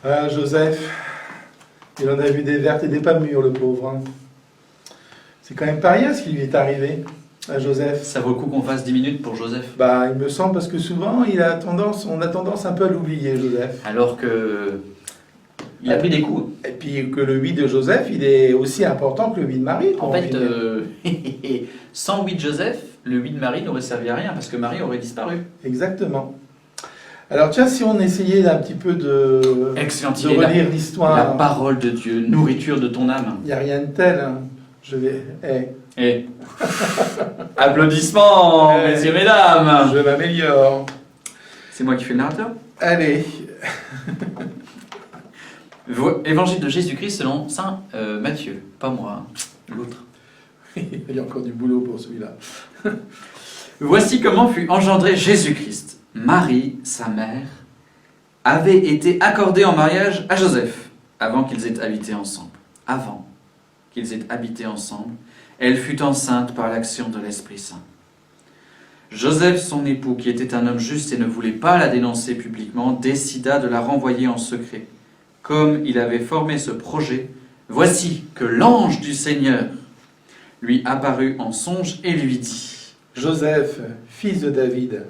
Ah, Joseph, il en a vu des vertes et des pas mûres, le pauvre. Hein. C'est quand même pas rien ce qui lui est arrivé à Joseph. Ça vaut le coup qu'on fasse 10 minutes pour Joseph. Bah, il me semble parce que souvent, on a tendance un peu à l'oublier, Joseph. Alors que il a pris des coups. Et puis que le oui de Joseph, il est aussi important que le oui de Marie. En fait, sans oui de Joseph, le oui de Marie n'aurait servi à rien parce que Marie aurait disparu. Exactement. Alors tiens, si on essayait un petit peu de Excellente relire idée. La l'histoire. parole de Dieu, nourriture de ton âme. Il n'y a rien de tel. Hein. Je vais... Et applaudissements, messieurs, mesdames. Je m'améliore. C'est moi qui fais le narrateur. Allez. Évangile de Jésus-Christ selon saint Matthieu. Pas moi, hein, l'autre. Il y a encore du boulot pour celui-là. Voici comment fut engendré Jésus-Christ. Marie, sa mère, avait été accordée en mariage à Joseph avant qu'ils aient habité ensemble. Avant qu'ils aient habité ensemble, elle fut enceinte par l'action de l'Esprit Saint. Joseph, son époux, qui était un homme juste et ne voulait pas la dénoncer publiquement, décida de la renvoyer en secret. Comme il avait formé ce projet, voici que l'ange du Seigneur lui apparut en songe et lui dit : Joseph, fils de David,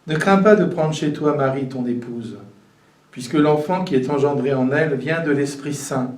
ne crains pas de prendre chez toi Marie, ton épouse, puisque l'enfant qui est engendré en elle vient de l'Esprit Saint.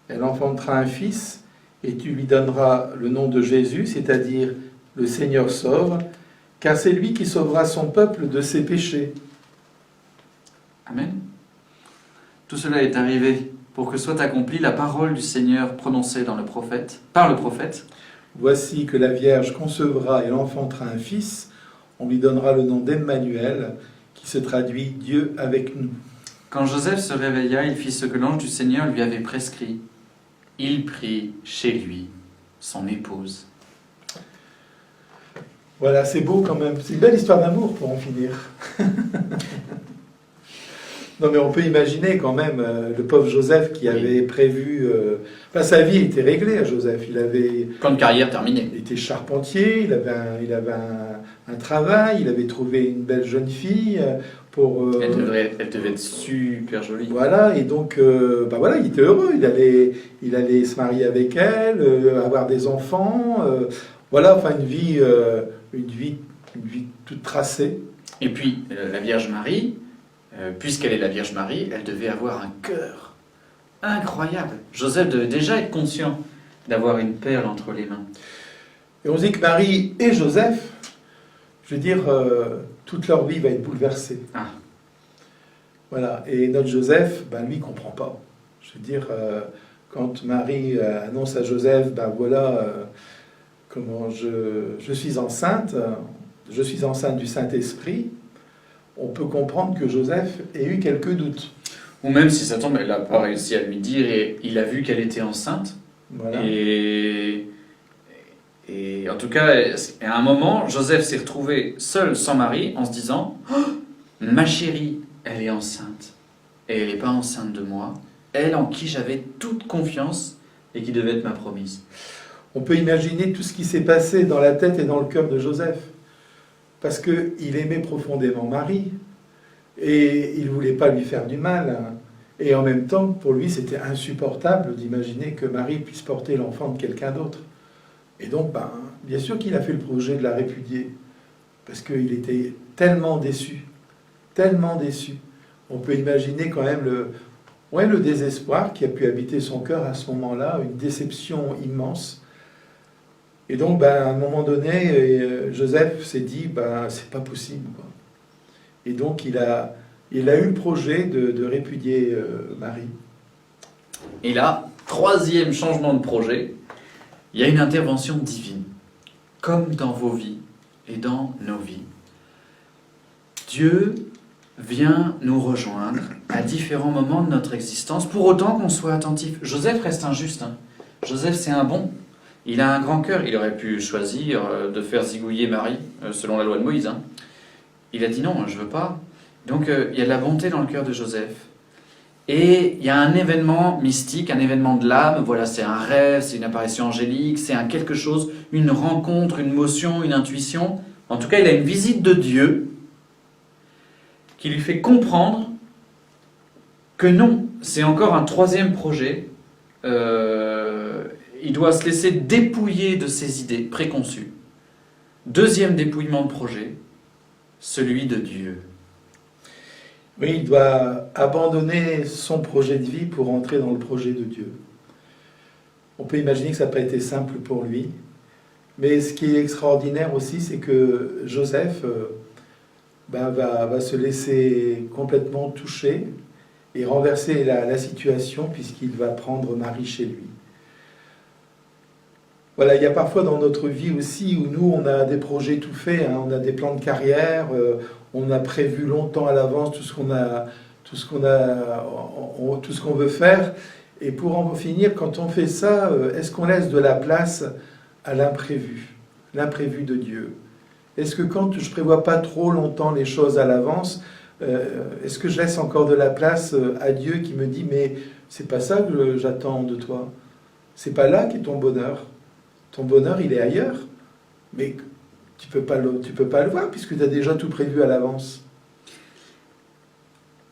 Elle enfantera un fils, et tu lui donneras le nom de Jésus, c'est-à-dire le Seigneur sauve, car c'est lui qui sauvera son peuple de ses péchés. Amen. Tout cela est arrivé pour que soit accomplie la parole du Seigneur prononcée par le prophète. Voici que la Vierge concevra et enfantera un fils, on lui donnera le nom d'Emmanuel, qui se traduit Dieu avec nous. Quand Joseph se réveilla, il fit ce que l'ange du Seigneur lui avait prescrit. Il prit chez lui son épouse. Voilà, c'est beau quand même. C'est une belle histoire d'amour pour en finir. Non, mais on peut imaginer quand même le pauvre Joseph qui avait prévu... sa vie était réglée à Joseph. Plan de carrière terminé. Il était charpentier, il avait un travail, il avait trouvé une belle jeune fille pour... Elle devait être super jolie. Voilà, et donc, il était heureux. Il allait se marier avec elle, avoir des enfants. Une vie toute tracée. Et puis, la Vierge Marie... puisqu'elle est la Vierge Marie, elle devait avoir un cœur incroyable. Joseph devait déjà être conscient d'avoir une perle entre les mains. Et on dit que Marie et Joseph, je veux dire, toute leur vie va être bouleversée. Ah. Voilà. Et notre Joseph, lui, il ne comprend pas. Je veux dire, quand Marie annonce à Joseph, comment je suis enceinte du Saint-Esprit, on peut comprendre que Joseph ait eu quelques doutes. Ou même si ça tombe, elle n'a pas réussi à lui dire et il a vu qu'elle était enceinte. Voilà. Et en tout cas, à un moment, Joseph s'est retrouvé seul sans Marie en se disant « Oh, ma chérie, elle est enceinte. Et elle n'est pas enceinte de moi. Elle en qui j'avais toute confiance et qui devait être ma promise. » On peut imaginer tout ce qui s'est passé dans la tête et dans le cœur de Joseph. Parce qu'il aimait profondément Marie, et il ne voulait pas lui faire du mal. Et en même temps, pour lui, c'était insupportable d'imaginer que Marie puisse porter l'enfant de quelqu'un d'autre. Et donc, bien sûr qu'il a fait le projet de la répudier, parce qu'il était tellement déçu, tellement déçu. On peut imaginer quand même le désespoir qui a pu habiter son cœur à ce moment-là, une déception immense. Et donc, à un moment donné, Joseph s'est dit, c'est pas possible, quoi. Et donc, il a eu le projet de répudier Marie. Et là, troisième changement de projet, il y a une intervention divine. Comme dans vos vies et dans nos vies. Dieu vient nous rejoindre à différents moments de notre existence, pour autant qu'on soit attentif. Joseph reste injuste. Joseph, c'est un bon. Il a un grand cœur. Il aurait pu choisir de faire zigouiller Marie, selon la loi de Moïse. Il a dit non, je ne veux pas. Donc il y a de la bonté dans le cœur de Joseph. Et il y a un événement mystique, un événement de l'âme. Voilà, c'est un rêve, c'est une apparition angélique, c'est un quelque chose, une rencontre, une motion, une intuition. En tout cas, il a une visite de Dieu qui lui fait comprendre que non, c'est encore un troisième projet. Il doit se laisser dépouiller de ses idées préconçues. Deuxième dépouillement de projet, celui de Dieu. Oui, il doit abandonner son projet de vie pour entrer dans le projet de Dieu. On peut imaginer que ça n'a pas été simple pour lui, mais ce qui est extraordinaire aussi, c'est que Joseph va se laisser complètement toucher et renverser la situation puisqu'il va prendre Marie chez lui. Voilà, il y a parfois dans notre vie aussi où nous, on a des projets tout faits, hein, on a des plans de carrière, on a prévu longtemps à l'avance tout ce qu'on veut faire. Et pour en finir, quand on fait ça, est-ce qu'on laisse de la place à l'imprévu de Dieu? Est-ce que quand je prévois pas trop longtemps les choses à l'avance, est-ce que je laisse encore de la place à Dieu qui me dit mais c'est pas ça que j'attends de toi, c'est pas là qu'est ton bonheur. Ton bonheur, il est ailleurs, mais tu peux pas le voir puisque tu as déjà tout prévu à l'avance.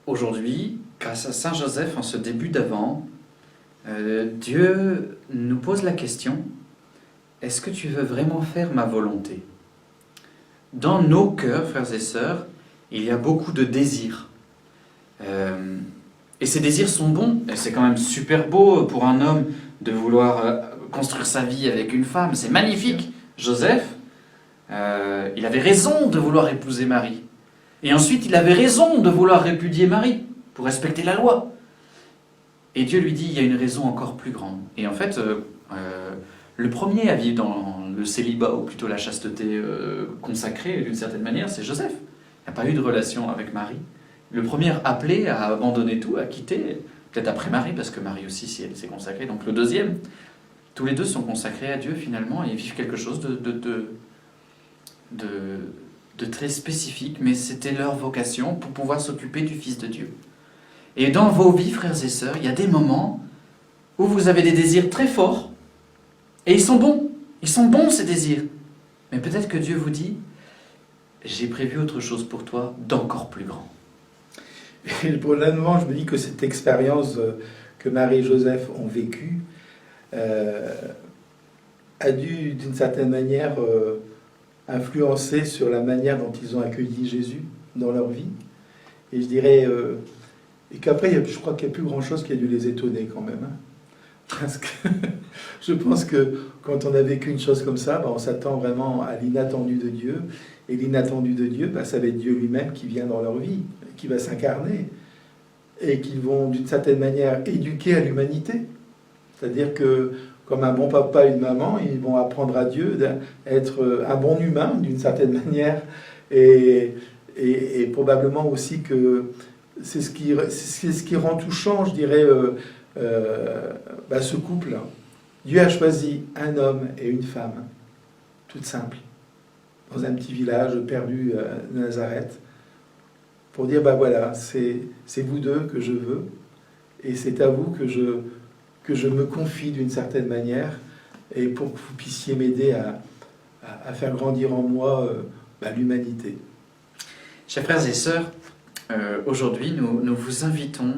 Aujourd'hui, grâce à Saint Joseph, en ce début d'Avent, Dieu nous pose la question, est-ce que tu veux vraiment faire ma volonté? Dans nos cœurs, frères et sœurs, il y a beaucoup de désirs. Et ces désirs sont bons, et c'est quand même super beau pour un homme de vouloir construire sa vie avec une femme, c'est magnifique. Joseph, il avait raison de vouloir épouser Marie. Et ensuite, il avait raison de vouloir répudier Marie, pour respecter la loi. Et Dieu lui dit, il y a une raison encore plus grande. Et en fait, le premier à vivre dans le célibat, ou plutôt la chasteté consacrée d'une certaine manière, c'est Joseph. Il n'a pas eu de relation avec Marie. Le premier appelé à abandonner tout, à quitter, peut-être après Marie, parce que Marie aussi, si elle s'est consacrée. Donc le deuxième, tous les deux sont consacrés à Dieu finalement, et vivent quelque chose de très spécifique, mais c'était leur vocation pour pouvoir s'occuper du Fils de Dieu. Et dans vos vies, frères et sœurs, il y a des moments où vous avez des désirs très forts, et ils sont bons ces désirs. Mais peut-être que Dieu vous dit, j'ai prévu autre chose pour toi d'encore plus grand. Et pour le moment, je me dis que cette expérience que Marie et Joseph ont vécue a dû, d'une certaine manière, influencer sur la manière dont ils ont accueilli Jésus dans leur vie. Et je dirais, et qu'après, je crois qu'il n'y a plus grand-chose qui a dû les étonner quand même. Hein. Parce que je pense que quand on a vécu une chose comme ça, on s'attend vraiment à l'inattendu de Dieu. Et l'inattendu de Dieu, ça va être Dieu lui-même qui vient dans leur vie, qui va s'incarner. Et qu'ils vont, d'une certaine manière, éduquer à l'humanité. C'est-à-dire que, comme un bon papa et une maman, ils vont apprendre à Dieu d'être un bon humain, d'une certaine manière. Et probablement aussi que c'est ce qui rend touchant, je dirais, ce couple. Dieu a choisi un homme et une femme, toute simple, dans un petit village perdu de Nazareth, pour dire, voilà, c'est vous deux que je veux, et c'est à vous que je me confie d'une certaine manière, et pour que vous puissiez m'aider à faire grandir en moi l'humanité. Chers frères et sœurs, aujourd'hui, nous vous invitons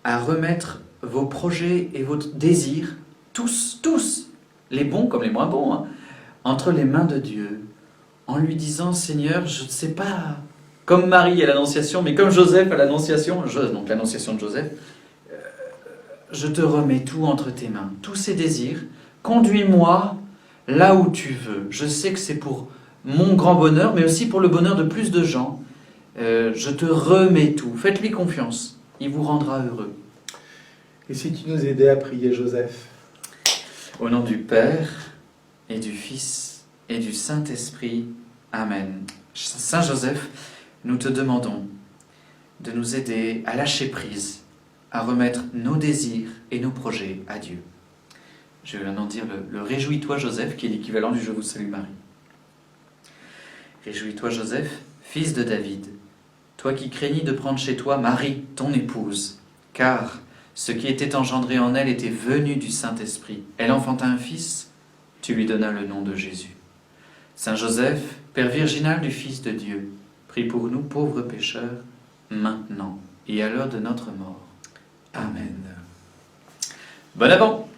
à remettre vos projets et vos désirs, tous, les bons comme les moins bons, entre les mains de Dieu, en lui disant, Seigneur, je ne sais pas, comme Marie à l'Annonciation, mais comme Joseph à l'Annonciation, donc l'Annonciation de Joseph, je te remets tout entre tes mains, tous ces désirs, conduis-moi là où tu veux. Je sais que c'est pour mon grand bonheur, mais aussi pour le bonheur de plus de gens. Je te remets tout, faites-lui confiance, il vous rendra heureux. Et si tu nous aidais à prier Joseph? Au nom du Père, et du Fils, et du Saint-Esprit. Amen. Saint Joseph, nous te demandons de nous aider à lâcher prise, à remettre nos désirs et nos projets à Dieu. Je vais maintenant dire le Réjouis-toi Joseph, qui est l'équivalent du Je vous salue Marie. Réjouis-toi Joseph, fils de David, toi qui craignis de prendre chez toi Marie, ton épouse, car ce qui était engendré en elle était venu du Saint-Esprit. Elle enfanta un fils, tu lui donnas le nom de Jésus. Saint Joseph, Père virginal du Fils de Dieu, prie pour nous pauvres pécheurs, maintenant et à l'heure de notre mort. Amen. Bon avant!